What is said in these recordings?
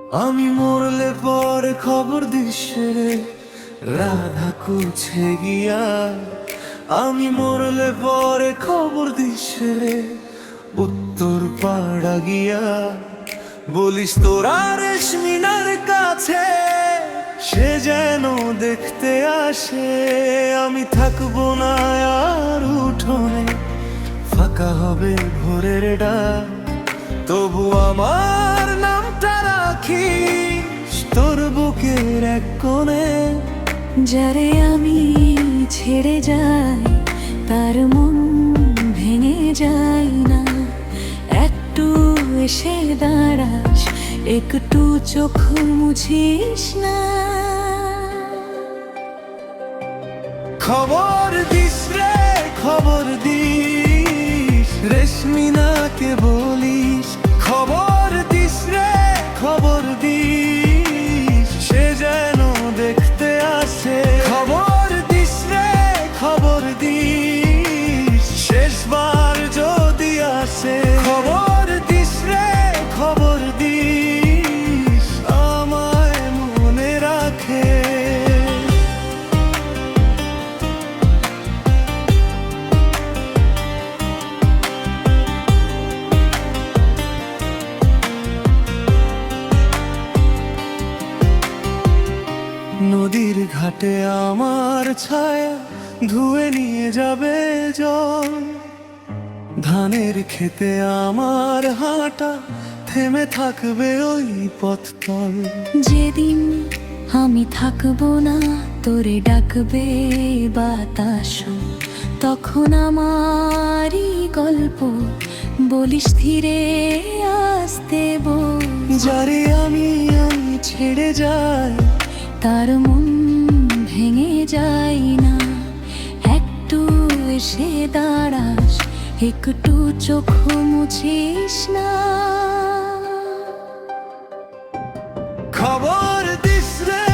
আমি মরলে পরে খবর দিস রে, রাধা কুছে গিয়া। আমি মরলে পরে খবর দিস রে, উত্তর পাড়া গিয়া। বলিস তোরা রেশমিনার কাছে, সে যেন দেখতে আসে। আমি থাকবো না আর উঠোনে, ফাঁকা হবে ভোরের ডাক। তবু আমার নামটা রাখিস তোর বুকের এক কোণে। যারে আমি ছেড়ে যাই, তার মন ভেঙে যায় না। একটু এসে দাঁড়াস, একটু চোখ মুছিস না। খবর দিস রে, খবর দিস, রেশমিনাকে বলিস। খবর দিস রে, খবর দিস, সে যেন দেখতে আসে। খবর দিস রে, খবর দিস, শেষবার যদি আসে। খবর দিস রে, খবর দিস, আমায় মনে রাখে। নদীর ঘাটে আমার ছায়া ধুয়ে নিয়ে যাবে জল। ধানের খেতে আমার হাঁটা থেমে থাকবে ওই পথতল। যেদিন আমি থাকবো না, তোরে ডাকবে বাতাস। তখন আমারই গল্প বলিস ধীরে আসতে বল। যারে আমি ছেড়ে যাই, তার মন ভেঙে যায় না। একটু এসে দাঁড়াস, একটু চোখ মুছিস না। খবর দিস রে,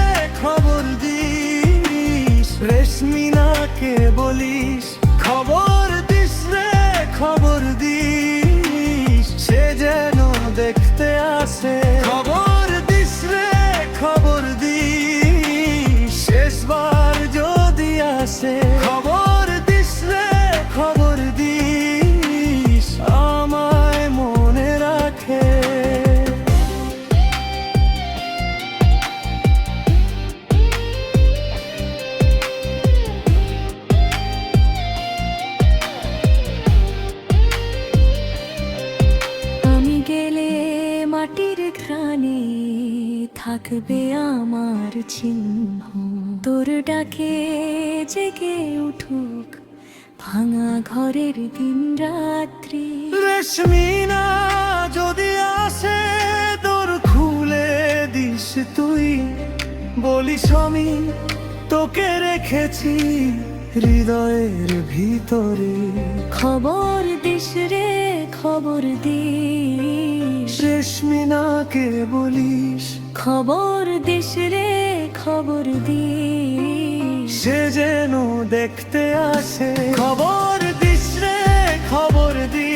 খবর দিস, রেশমিনাকে বলিস। খবর দিস রে, খবর দিস, সে যেন দেখতে আসে। খবর দিস রে, খবর দিস, শেষবার যদি আসে। খবর দিস রে, খবর দিস, আমায় মনে রাখে। আমি গেলে মাটির ঘ্রাণে থাকবে আমার চিহ্ন। তোর ডাকে জেগে উঠুক ভাঙা ঘরের দিন রাত্রি। রেশমিনা যদি আসে, তোর খুলে দিস তুই। বলিস আমি তোকে রেখেছি হৃদয়ের ভিতরে। খবর দিস রে, খবর দিস, রেশমিনাকে বলিস। খবর দিস রে, খবর দিস, সে যেন দেখতে আসে। খবর দিস রে, খবর দিস।